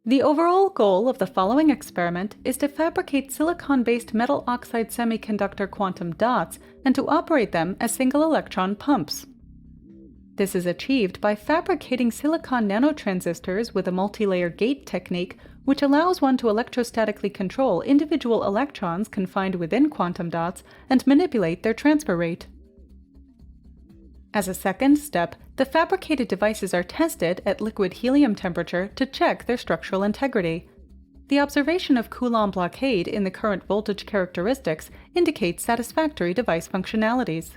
The overall goal of the following experiment is to fabricate silicon-based metal oxide semiconductor quantum dots and to operate them as single-electron pumps. This is achieved by fabricating silicon nanotransistors with a multi-layer gate technique, which allows one to electrostatically control individual electrons confined within quantum dots and manipulate their transfer rate. As a second step, the fabricated devices are tested at liquid helium temperature to check their structural integrity. The observation of Coulomb blockade in the current voltage characteristics indicates satisfactory device functionalities.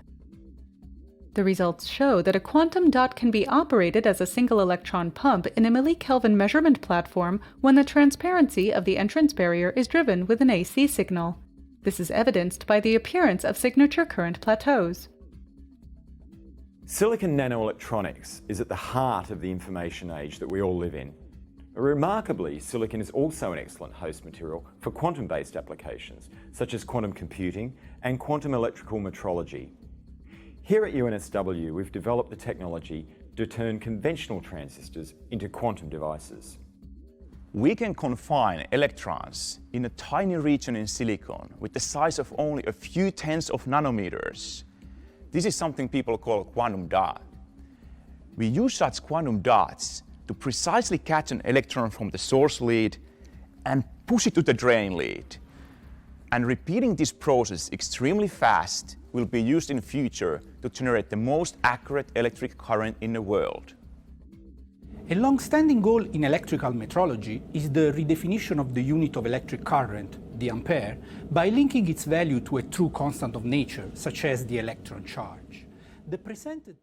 The results show that a quantum dot can be operated as a single-electron pump in a millikelvin measurement platform when the transparency of the entrance barrier is driven with an AC signal. This is evidenced by the appearance of signature current plateaus. Silicon nanoelectronics is at the heart of the information age that we all live in. Remarkably, silicon is also an excellent host material for quantum-based applications, such as quantum computing and quantum electrical metrology. Here at UNSW, we've developed the technology to turn conventional transistors into quantum devices. We can confine electrons in a tiny region in silicon with the size of only a few tenths of nanometers. This is something people call a quantum dot. We use such quantum dots to precisely catch an electron from the source lead and push it to the drain lead. And repeating this process extremely fast will be used in future to generate the most accurate electric current in the world. A long-standing goal in electrical metrology is the redefinition of the unit of electric current, the ampere, by linking its value to a true constant of nature, such as the electron charge. The presented